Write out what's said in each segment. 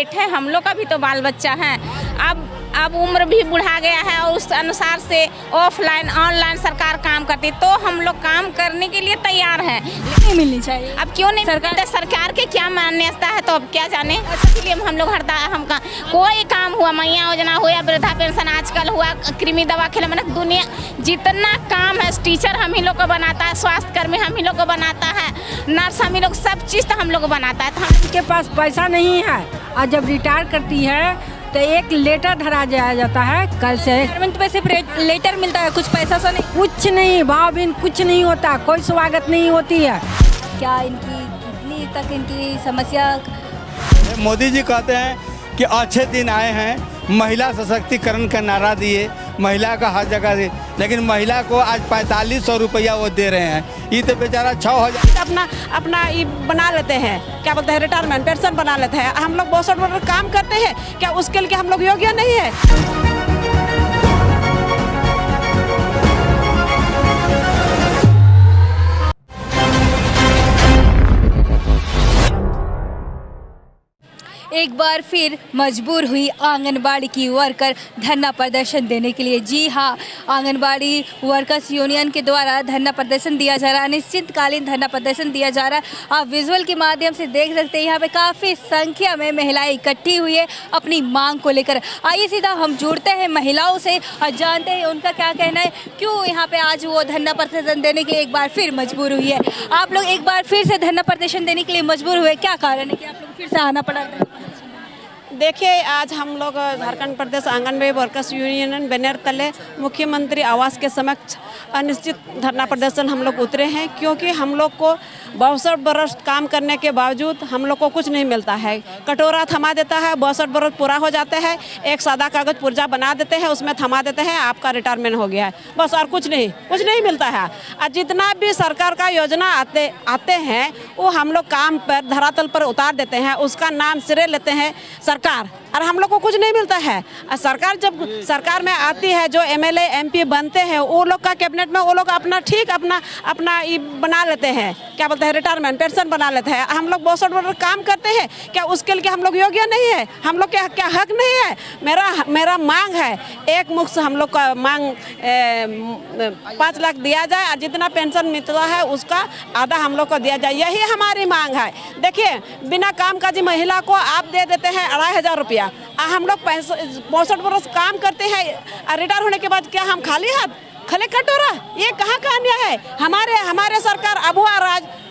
बैठे, हम लोग का भी तो बाल बच्चा है। अब उम्र भी बढ़ा गया है और उस अनुसार से ऑफलाइन ऑनलाइन सरकार काम करती, तो हम लोग काम करने के लिए तैयार हैं। नहीं मिलनी चाहिए। अब क्यों नहीं सरकार के क्या मान्यता है तो अब क्या जाने, इसलिए हम लोग कोई काम हुआ, मैया योजना हुआ या वृद्धा पेंशन आजकल हुआ, कृमि दवा खेले, मतलब दुनिया जितना काम है, टीचर हम ही लोग को बनाता है, स्वास्थ्य कर्मी हम ही लोग को बनाता है, नर्स हम ही लोग, सब चीज़ तो हम लोग को बनाता है। तो उनके पास पैसा नहीं है और जब रिटायर करती है तो एक लेटर धरा जाता है कल से। गवर्नमेंट में सिर्फ लेटर मिलता है, कुछ पैसा सा नहीं, कुछ नहीं, भाव बिन कुछ नहीं होता, कोई स्वागत नहीं होती है। क्या इनकी कितनी तक इनकी समस्या? मोदी जी कहते हैं कि अच्छे दिन आए हैं, महिला सशक्तिकरण का नारा दिए, महिला का हर जगह दे, लेकिन महिला को आज 4500 रुपया वो दे रहे हैं। ये तो बेचारा 6000 अपना ये बना लेते हैं, क्या बोलते हैं, रिटायरमेंट पेंशन बना लेते हैं। हम लोग 62 वर्ष काम करते हैं, क्या उसके लिए हम लोग योग्य नहीं है? एक बार फिर मजबूर हुई आंगनबाड़ी की वर्कर धरना प्रदर्शन देने के लिए। जी हाँ, आंगनबाड़ी वर्कर्स यूनियन के द्वारा धरना प्रदर्शन दिया जा रहा है, अनिश्चितकालीन धरना प्रदर्शन दिया जा रहा है। आप विजुअल के माध्यम से देख सकते हैं, यहाँ पे काफ़ी संख्या में महिलाएं इकट्ठी हुई है अपनी मांग को लेकर। आइए सीधा हम जुड़ते हैं महिलाओं से और जानते हैं उनका क्या कहना है, क्यों यहाँ पे आज वो धरना प्रदर्शन देने के लिए एक बार फिर मजबूर हुई है। आप लोग एक बार फिर से धरना प्रदर्शन देने के लिए मजबूर हुए, क्या कारण है कि आप लोग फिर से आना पड़ा? देखिए, आज हम लोग झारखंड प्रदेश आंगनबाड़ी वर्कर्स यूनियन बैनर तले मुख्यमंत्री आवास के समक्ष अनिश्चित धरना प्रदर्शन हम लोग उतरे हैं, क्योंकि हम लोग को 62 वर्ष काम करने के बावजूद हम लोग को कुछ नहीं मिलता है। कटोरा थमा देता है, 62 वर्ष पूरा हो जाते हैं, एक सादा कागज पुर्जा बना देते हैं, उसमें थमा देते हैं, आपका रिटायरमेंट हो गया है, बस, और कुछ नहीं मिलता है। और जितना भी सरकार का योजना आते हैं वो हम लोग काम पर धरातल पर उतार देते हैं, उसका नाम सिरे लेते हैं सरकार, और हम लोग को कुछ नहीं मिलता है। और सरकार जब सरकार में आती है, जो एमएलए एमपी बनते हैं, वो लोग का कैबिनेट में वो लोग अपना ये बना लेते हैं, क्या बोलते हैं, रिटायरमेंट पेंशन बना लेते हैं। हम लोग 62 वर्ष काम करते हैं, क्या उसके लिए हम लोग योग्य नहीं है? हम लोग क्या हक नहीं है? मेरा मांग है, एक मुश्त हम लोग का मांग 5 लाख दिया जाए, और जितना पेंशन मिलता है उसका आधा हम लोग को दिया जाए, यही हमारी मांग है। देखिए, बिना कामकाजी महिला को आप दे देते हैं 2500 रुपया, हम लोग 65 वर्ष काम करते हैं, रिटायर होने के बाद क्या हम खाली हाथ, खले कटोरा? ये कहाँ का अन्याय है? हमारे सरकार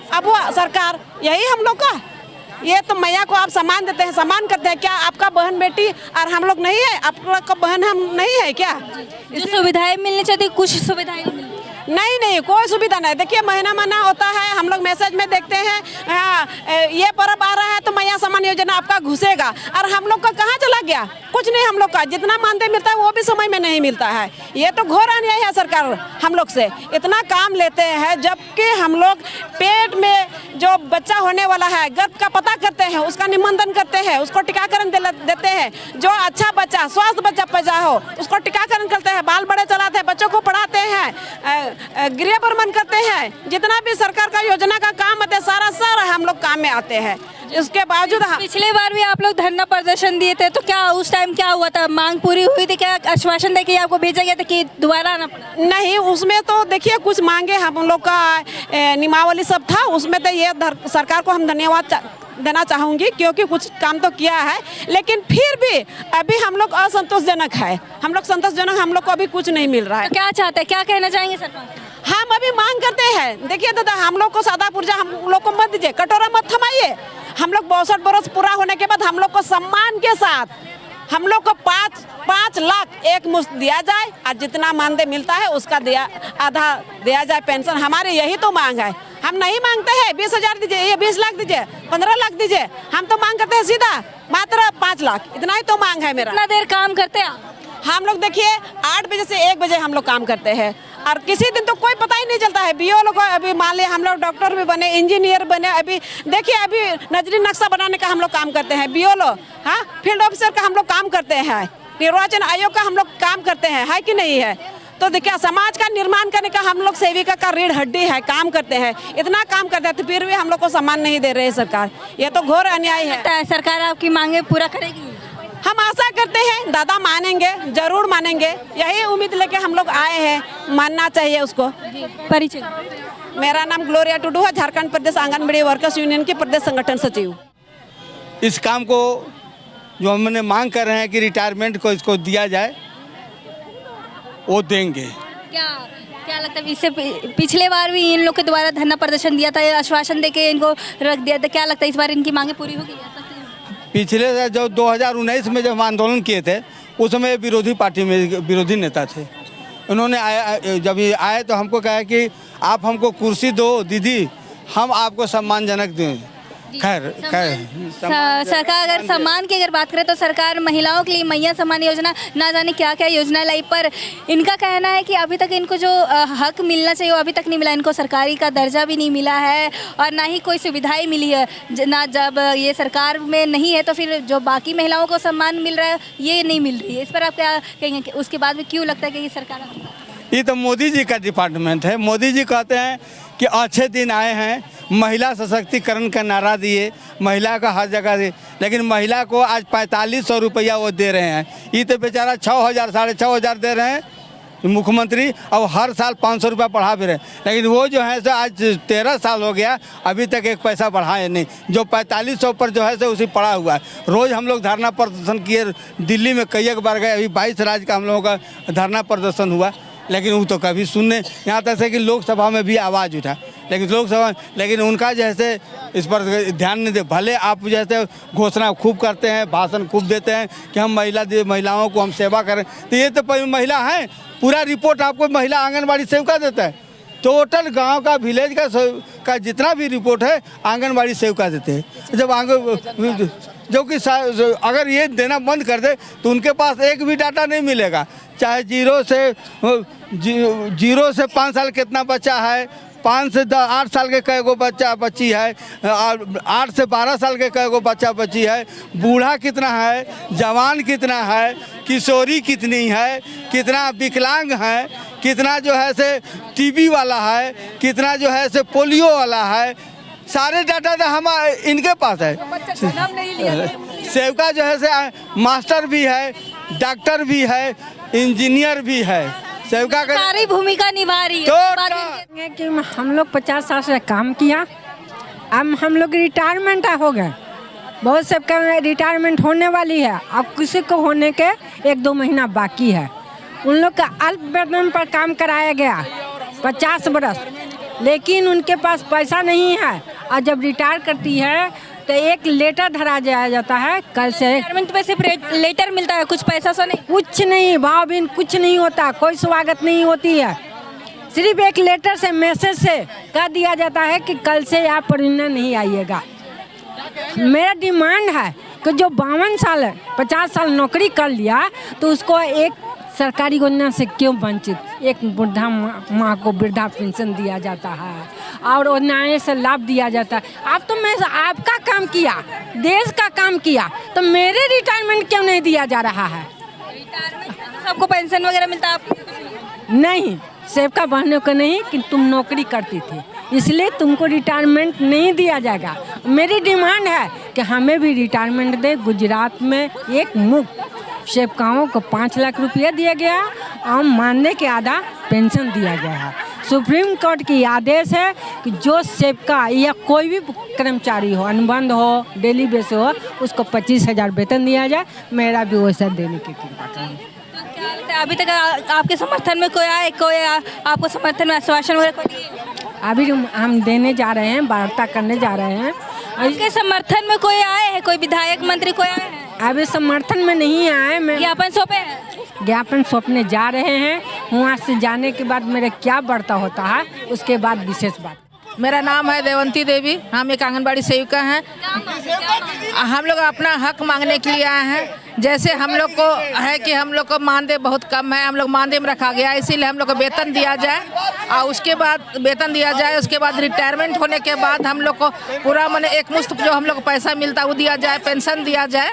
अबुआ सरकार, यही हम लोग का। ये तो मैया को आप सम्मान देते हैं, सम्मान करते हैं, क्या आपका बहन बेटी और हम लोग नहीं है? आपका बहन हम नहीं है क्या? जो सुविधाएं मिलनी चाहिए, कुछ सुविधाएं नहीं, कोई सुविधा नहीं। देखिए, महीना होता है, हम लोग मैसेज में देखते हैं ये पर्व आ रहा है तो मैया सम्मान योजना आपका घुसेगा, और हम लोग का कहाँ चला गया? कुछ नहीं, हम लोग का जितना मानदेय मिलता है वो भी समय में नहीं मिलता है। ये तो घोर अन्याय है। सरकार हम लोग से इतना काम लेते हैं, जबकि हम लोग पेट में जो बच्चा होने वाला है, गर्भ का पता करते हैं, उसका निबंधन करते हैं, उसको टीकाकरण देते हैं, जो अच्छा बच्चा, स्वस्थ बच्चा पैदा हो उसको टीकाकरण करते हैं, बाल बड़े चलाते हैं, बच्चों को पढ़ाते हैं, गृह प्रबंधन करते हैं। जितना भी सरकार का योजना का काम आते हैं, सारा हम लोग काम में आते हैं। इसके बावजूद पिछले बार भी आप लोग धरना प्रदर्शन दिए थे, तो क्या उस टाइम क्या हुआ था? मांग पूरी हुई थी? क्या आश्वासन दे के आपको भेजा गया था कि दोबारा आना पड़ा? नहीं, उसमें तो देखिए कुछ मांगे हम लोग का नियमावली सब था, उसमें तो ये सरकार को हम धन्यवाद देना चाहूँगी, क्योंकि कुछ काम तो किया है, लेकिन फिर भी अभी हम लोग असंतोषजनक है। हम लोग को अभी कुछ नहीं मिल रहा है। तो क्या चाहते हैं, क्या कहना चाहेंगे सरकार? हम अभी मांग करते हैं, देखिए दादा, हम लोग को सादा पुर्जा हम लोग को मत दीजिए, कटोरा मत थमाइए। हम लोग 62 वर्ष पूरा होने के बाद हम लोग को सम्मान के साथ हम लोग को 5 लाख एक मुश्त दिया जाए, और जितना मानदेय मिलता है उसका आधा दिया जाए पेंशन। हमारी यही तो मांग है। हम नहीं मांगते हैं 20,000 दीजिए, ये 20 लाख दीजिए, 15 लाख दीजिए, हम तो मांग करते हैं सीधा मात्र 5 लाख, इतना ही तो मांग है मेरा। कितना देर काम करते हैं हम लोग? देखिए, 8 बजे से 1 बजे हम लोग काम करते हैं, और किसी दिन तो कोई पता ही नहीं चलता है। बीओ लोग अभी मान लिया, हम लोग डॉक्टर भी बने, इंजीनियर बने, अभी देखिए, अभी नजरी नक्शा बनाने का हम लोग काम करते हैं, बीओ लोग, हाँ, फील्ड ऑफिसर का हम लोग काम करते हैं, निर्वाचन आयोग का हम लोग काम करते हैं, है कि नहीं है? तो देखिए समाज का निर्माण करने का हम लोग सेविका का रीढ़ हड्डी है, काम करते हैं, इतना काम करते हैं, तो फिर भी हम लोग को सम्मान नहीं दे रहे सरकार। ये तो घोर अन्याय है। सरकार आपकी मांगे पूरा करेगी? हम आशा करते हैं दादा मानेंगे, जरूर मानेंगे, यही उम्मीद लेके हम लोग आए हैं, मानना चाहिए उसको। परिचय? मेरा नाम ग्लोरिया टुडू है, झारखंड प्रदेश आंगनबाड़ी वर्कर्स यूनियन के प्रदेश संगठन सचिव। इस काम को जो हमने मांग कर रहे हैं कि रिटायरमेंट को इसको दिया जाए, वो देंगे। क्या लगता है, इससे पिछले बार भी इन लोग के द्वारा धरना प्रदर्शन दिया था, आश्वासन देके इनको रख दिया था, क्या लगता है इस बार इनकी मांगे पूरी होगी? पिछले से जो 2019 में जब हम आंदोलन किए थे, उस समय विरोधी पार्टी में विरोधी नेता थे। उन्होंने जब ये आए तो हमको कहा कि आप हमको कुर्सी दो दीदी, हम आपको सम्मानजनक दें। खैर सरकार अगर सम्मान की अगर बात करें तो सरकार महिलाओं के लिए मैया सम्मान योजना, ना जाने क्या क्या योजना लाई, पर इनका कहना है कि अभी तक इनको जो हक मिलना चाहिए वो अभी तक नहीं मिला। इनको सरकारी का दर्जा भी नहीं मिला है और ना ही कोई सुविधाएं मिली है। ना जब ये सरकार में नहीं है तो फिर जो बाकी महिलाओं को सम्मान मिल रहा है ये नहीं मिल रही है। इस पर आप क्या कहेंगे? उसके बाद भी क्यों लगता है कि ये सरकार? ये तो मोदी जी का डिपार्टमेंट है। मोदी जी कहते हैं कि अच्छे दिन आए हैं, महिला सशक्तिकरण का नारा दिए, महिला का हर जगह दे, लेकिन महिला को आज 4500 रुपया वो दे रहे हैं। ये तो बेचारा 6000 6500 दे रहे हैं मुख्यमंत्री, और हर साल 500 रुपया बढ़ा भी रहे, लेकिन वो जो है सो आज 13 साल हो गया अभी तक एक पैसा बढ़ाए नहीं। जो 4500 पर जो है सो उसी पड़ा हुआ है। रोज़ हम लोग धरना प्रदर्शन किए, दिल्ली में कई एक बार गए, अभी 22 राज्य का हम लोगों का धरना प्रदर्शन हुआ, लेकिन वो तो कभी सुनने, यहाँ तक से कि लोकसभा में भी आवाज़ उठा, लेकिन उनका जैसे इस पर ध्यान नहीं दे। भले आप जैसे घोषणा खूब करते हैं, भाषण खूब देते हैं कि हम महिलाओं को हम सेवा करें, तो ये तो महिला हैं। पूरा रिपोर्ट आपको महिला आंगनबाड़ी सेविका देता है। टोटल गांव का, विलेज का जितना भी रिपोर्ट है आंगनबाड़ी सेविका देते हैं। जब जो कि अगर ये देना बंद कर दे तो उनके पास एक भी डाटा नहीं मिलेगा, चाहे 0 से 5 साल कितना बच्चा है, 5 से 8 साल के कै गो बच्चा बच्ची है, 8 से 12 साल के कै गो बच्चा बच्ची है, बूढ़ा कितना है, जवान कितना है, किशोरी कितनी है, कितना विकलांग है, कितना जो है से टीबी वाला है, कितना जो है से पोलियो वाला है, सारे डाटा तो हम इनके पास है। सेवका जो है से मास्टर भी है, डॉक्टर भी है, इंजीनियर भी है, सेवका का सारी भूमिका निभा रही है। कि हम लोग 50 साल से काम किया, अब हम लोग रिटायरमेंट हो गए, बहुत सबका रिटायरमेंट होने वाली है, अब किसी को होने के 1-2 महीना बाकी है। उन लोग का अल्प वेतन पर काम कराया गया 50 बरस, लेकिन उनके पास पैसा नहीं है, और जब रिटायर करती है तो एक लेटर धरा जाता है। कल से रिटायरमेंट पे सिर्फ लेटर मिलता है, कुछ पैसा सा नहीं, कुछ नहीं, भाव बिन कुछ नहीं होता, कोई स्वागत नहीं होती है। सिर्फ एक लेटर से, मैसेज से कह दिया जाता है कि कल से आप परिणय नहीं आइएगा। मेरा डिमांड है कि जो 52 साल 50 साल नौकरी कर लिया तो उसको एक सरकारी योजना से क्यों वंचित, एक वृद्धा माँ को वृद्धा पेंशन दिया जाता है और योजनाएं से लाभ दिया जाता है। अब तो मैं आपका काम किया, देश का काम किया, तो मेरे रिटायरमेंट क्यों नहीं दिया जा रहा है? सबको पेंशन वगैरह मिलता है, आपको नहीं? सेवका बहनों को नहीं कि तुम नौकरी करती थी इसलिए तुमको रिटायरमेंट नहीं दिया जाएगा। मेरी डिमांड है कि हमें भी रिटायरमेंट दे। गुजरात में एक मुफ्त सेवकाओं को 5 लाख रुपया दिया गया और मानने के आधा पेंशन दिया गया है। सुप्रीम कोर्ट की आदेश है कि जो सेवका या कोई भी कर्मचारी हो, अनुबंध हो, डेली बेस हो, उसको 25,000 वेतन दिया जाए। मेरा भी वैसा देने की कृपा करें। तो क्या लगता है अभी तक आपके समर्थन में कोई आए, कोई आपको समर्थन में आश्वासन वगैरह कोई? अभी हम देने जा रहे हैं, वार्ता करने जा रहे हैं। इसके समर्थन में कोई आए हैं, कोई विधायक मंत्री कोई आए हैं? अभी समर्थन में नहीं आए, मैं ज्ञापन सौंपे हैं, ज्ञापन सौंपने जा रहे हैं। वहाँ से जाने के बाद मेरा क्या बढ़ता होता है उसके बाद विशेष बात। मेरा नाम है देवंती देवी, हम एक आंगनबाड़ी सेविका हैं। हम लोग अपना हक मांगने के लिए आए हैं। जैसे हम लोग को है कि हम लोग को मानदेय बहुत कम है, हम लोग मानदेय में रखा गया, इसीलिए हम लोग को वेतन दिया जाए और उसके बाद वेतन दिया जाए, उसके बाद रिटायरमेंट होने के बाद हम लोग को पूरा माने एक मुश्त जो हम लोग को पैसा मिलता है वो दिया जाए, पेंशन दिया जाए।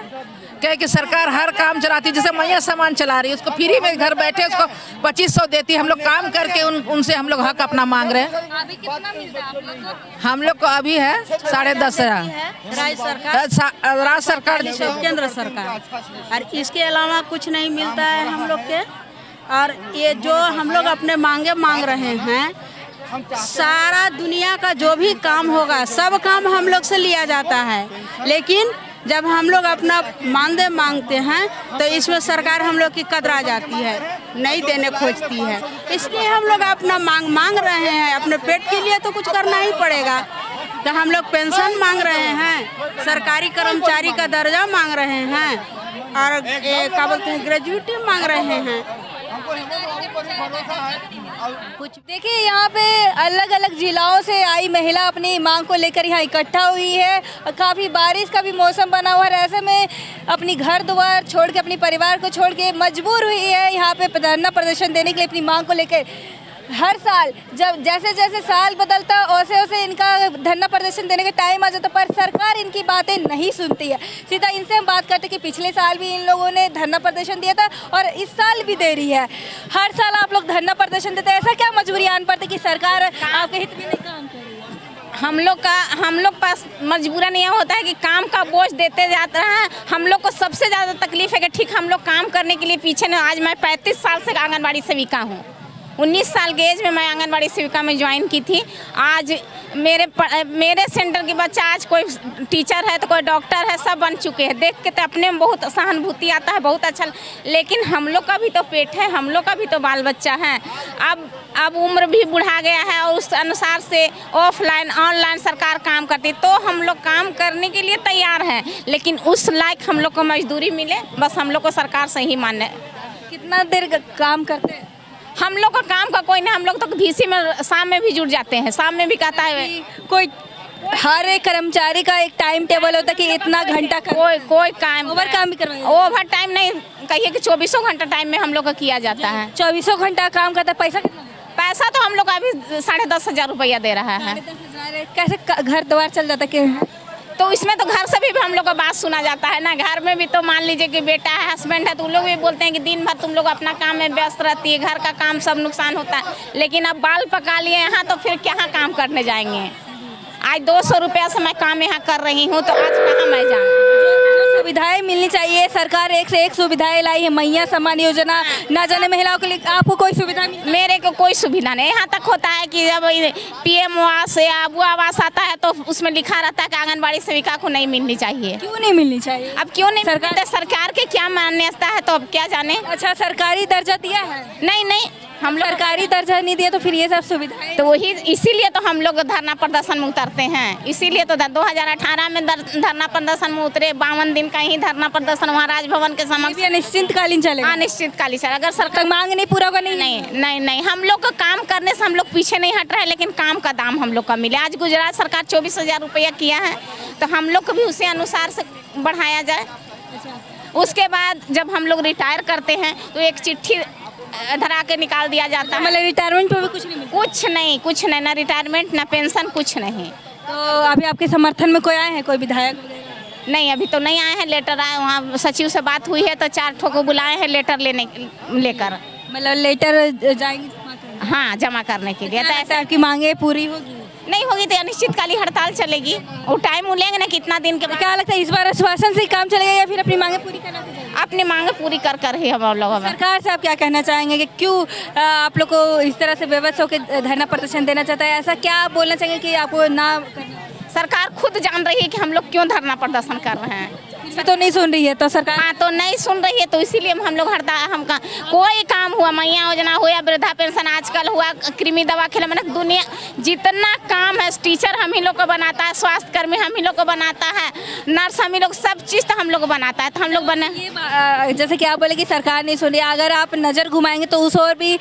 क्या है कि सरकार हर काम चलाती है, जैसे मैया सामान चला रही है, उसको फ्री में घर बैठे उसको 2500 देती है। हम लोग काम करके उनसे हम लोग हक अपना मांग रहे हैं। अभी कितना मिलता है आप लोग को? हम लोग को अभी है 10,500 राज्य सरकार केंद्र सरकार, और इसके अलावा कुछ नहीं मिलता है हम लोग के। और ये जो हम लोग अपने मांगे मांग रहे हैं, सारा दुनिया का जो भी काम होगा सब काम हम लोग से लिया जाता है, लेकिन जब हम लोग अपना मानदेय मांगते हैं तो इसमें सरकार हम लोग की कतरा जाती है, नहीं देने खोजती है। इसलिए हम लोग अपना मांग रहे हैं, अपने पेट के लिए तो कुछ करना ही पड़ेगा। तो हम लोग पेंशन मांग रहे हैं, सरकारी कर्मचारी का दर्जा मांग रहे हैं, और क्या बोलते हैं ग्रेजुएटी मांग रहे हैं। कुछ देखिए, यहाँ पे अलग अलग जिलाओं से आई महिला अपनी मांग को लेकर यहाँ इकट्ठा हुई है। काफ़ी बारिश का भी मौसम बना हुआ है, ऐसे में अपनी घर द्वार छोड़ के, अपनी परिवार को छोड़ के मजबूर हुई है यहाँ पे धरना प्रदर्शन देने के लिए अपनी मांग को लेकर। हर साल जब जैसे जैसे साल बदलता वैसे वैसे इनका धरना प्रदर्शन देने का टाइम आ जाता, पर सरकार इनकी बातें नहीं सुनती है। सीधा इनसे हम बात करते कि पिछले साल भी इन लोगों ने धरना प्रदर्शन दिया था और इस साल भी दे रही है। हर साल आप लोग धरना प्रदर्शन देते हैं, ऐसा क्या मजबूरी आन पड़ती कि सरकार आपके हित में नहीं काम कर रही है? हम लोग पास मजबूरन यह होता है कि काम का बोझ देते जाते हैं। हम लोग को सबसे ज़्यादा तकलीफ है कि ठीक हम लोग काम करने के लिए पीछे न। आज मैं 35 साल से आंगनबाड़ी सेविका हूँ। 19 साल के एज में मैं आंगनबाड़ी सेविका में ज्वाइन की थी। आज मेरे सेंटर के बच्चा आज कोई टीचर है तो कोई डॉक्टर है, सब बन चुके हैं। देख के तो अपने में बहुत सहानुभूति आता है, बहुत अच्छा। लेकिन हम लोग का भी तो पेट है, हम लोग का भी तो बाल बच्चा है। अब उम्र भी बढ़ा गया है और उस अनुसार से ऑफलाइन ऑनलाइन सरकार काम करती, तो हम लोग काम करने के लिए तैयार हैं, लेकिन उस लायक हम लोग को मजदूरी मिले, बस हम लोग को सरकार से ही मान्य। कितना देर काम करते हैं? हम लोग का काम का कोई नहीं, हम लोग तो भीसी में शाम में भी जुड़ जाते हैं। शाम में भी कहता है कोई, हर एक कर्मचारी का एक टाइम टेबल होता है कि इतना घंटा कोई काम ओवर काम भी करवाएं। ओवर टाइम नहीं, कहिए कि 24 घंटा टाइम में हम लोग का किया जाता है। 24 घंटा काम करता है। पैसा कितना? पैसा तो हम लोग अभी 10,500 रुपया दे रहा है। कैसे घर द्वार चल जाता है? तो इसमें तो घर से भी हम लोग का बात सुना जाता है ना। घर में भी तो मान लीजिए कि बेटा है, हस्बैंड है, तो उन लोग भी बोलते हैं कि दिन भर तुम लोग अपना काम में व्यस्त रहती है, घर का काम सब नुकसान होता है। लेकिन अब बाल पका लिए यहाँ, तो फिर क्या काम करने जाएंगे? आज 200 रुपया से मैं काम यहाँ कर रही हूँ, तो आज कहाँ मैं जाऊँ? सुविधाएं मिलनी चाहिए, सरकार एक से एक सुविधाएं लाई है। मैया सम्मान योजना, ना जाने महिलाओं के लिए आपको कोई सुविधा मिली? मेरे को कोई सुविधा नहीं। यहाँ तक होता है कि जब PM आवास या अबू आवास आता है तो उसमें लिखा रहता है कि आंगनबाड़ी सेविका को नहीं मिलनी चाहिए। क्यों नहीं मिलनी चाहिए? अब क्यों नहीं? सरकार के क्या मान्यता है, तो अब क्या जाने। अच्छा, सरकारी दर्जा दिया है? नहीं, हम लोग सरकारी दर्जा नहीं दिया तो फिर ये सब सुविधाएं, तो वही इसीलिए तो हम लोग धरना प्रदर्शन में उतरते हैं। इसीलिए तो 2018 में धरना प्रदर्शन में उतरे। 52 दिन का ही धरना प्रदर्शन वहाँ राजभवन के समक्ष। अनिश्चितकालीन चलेगा? अनिश्चितकालीन चलेगा। अगर सरकार मांग नहीं पूरा होगा नहीं, हम लोग का काम करने से हम लोग पीछे नहीं हट रहे, लेकिन काम का दाम हम लोग का मिले। आज गुजरात सरकार 24,000 रुपया किया है, तो हम लोग को भी उसी अनुसार से बढ़ाया जाए। उसके बाद जब हम लोग रिटायर करते हैं तो एक चिट्ठी धरा के निकाल दिया जाता है। मतलब रिटायरमेंट पे भी कुछ नहीं मिलता? कुछ नहीं, ना रिटायरमेंट ना पेंशन, कुछ नहीं। तो अभी आपके समर्थन में कोई आए हैं, कोई विधायक? नहीं, अभी तो नहीं आए हैं। लेटर आए, वहाँ सचिव से बात हुई है तो 4 ठो को बुलाए हैं लेटर लेकर। मतलब लेटर जाएंगे? हाँ, जमा करने के लिए। तो ऐसा आपकी मांगे पूरी होगी? नहीं होगी तो अनिश्चितकालीन हड़ताल चलेगी। वो टाइम लेंगे ना कितना दिन के बाद। क्या लगता है इस बार आश्वासन से काम चलेगा या फिर अपनी मांगे पूरी करना चाहिए? अपनी मांगे पूरी कर ही हम लोग। सरकार से आप क्या कहना चाहेंगे कि क्यों आप लोग को इस तरह से बेबस होकर धरना प्रदर्शन देना चाहता है? ऐसा क्या आप बोलना चाहेंगे कि आपको ना करना? सरकार खुद जान रही है कि हम लोग क्यों धरना प्रदर्शन कर रहे हैं। तो नहीं सुन रही है तो सरकार? हाँ, तो नहीं सुन रही है, तो इसीलिए हम लोग कोई काम हुआ, मैया योजना हो या वृद्धा पेंशन आजकल हुआ, कृमि दवा खिला, मतलब दुनिया जितना काम है, टीचर हम ही लोग को बनाता है, स्वास्थ्य कर्मी हम ही लोग को बनाता है, नर्स हम ही लोग, सब चीज़ तो हम लोग को बनाता है। तो हम लोग जैसे कि आप बोले कि सरकार नहीं सुन रही, अगर आप नज़र घुमाएंगे तो उस और भी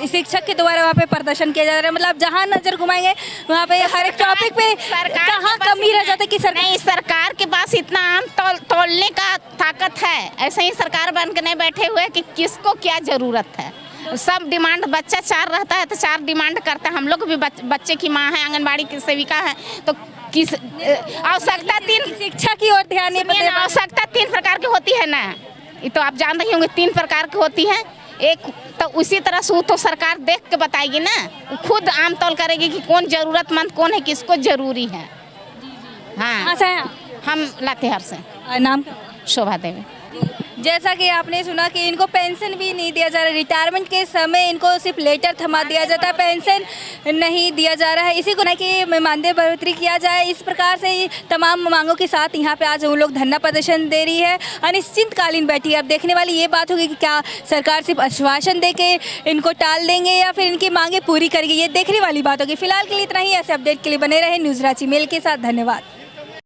शिक्षक के द्वारा वहाँ पे प्रदर्शन किया जा रहा है। मतलब जहाँ नज़र घुमाएंगे वहाँ पे हर एक टॉपिक पे कहाँ कमी रह जाता है कि सरकार के पास इतना आम तोड़ने का ताकत है। ऐसे ही सरकार बन के नहीं बैठे हुए कि किसको क्या जरूरत है। सब डिमांड, बच्चा 4 रहता है तो 4 डिमांड करता है। हम लोग भी बच्चे की माँ है, आंगनबाड़ी की सेविका है, तो किस आवश्यकता 3 शिक्षा की ओर ध्यान नहीं सुनिए ना, आवश्यकता 3 प्रकार की होती है ना, ये तो आप जान रही होंगे 3 प्रकार की होती है। एक तो उसी तरह से तो सरकार देख के बताएगी ना, वो खुद आम तौल करेगी कि कौन जरूरतमंद कौन है, किसको जरूरी है। हाँ, कहाँ से हैं आप? हम लातेहार से। नाम क्या? शोभा देवी। जैसा कि आपने सुना कि इनको पेंशन भी नहीं दिया जा रहा, रिटायरमेंट के समय इनको सिर्फ लेटर थमा दिया जाता है, पेंशन नहीं दिया जा रहा है। इसी को ना कि मानदेय बढ़ोतरी किया जाए, इस प्रकार से ही तमाम मांगों के साथ यहाँ पे आज उन लोग धरना प्रदर्शन दे रही है। अनिश्चितकालीन बैठी है। अब देखने वाली ये बात होगी कि क्या सरकार सिर्फ आश्वासन दे के इनको टाल देंगे या फिर इनकी मांगे पूरी करेगी, ये देखने वाली बात होगी। फिलहाल के लिए इतना ही। ऐसे अपडेट के लिए बने रहे न्यूज़ रांची मेल के साथ। धन्यवाद।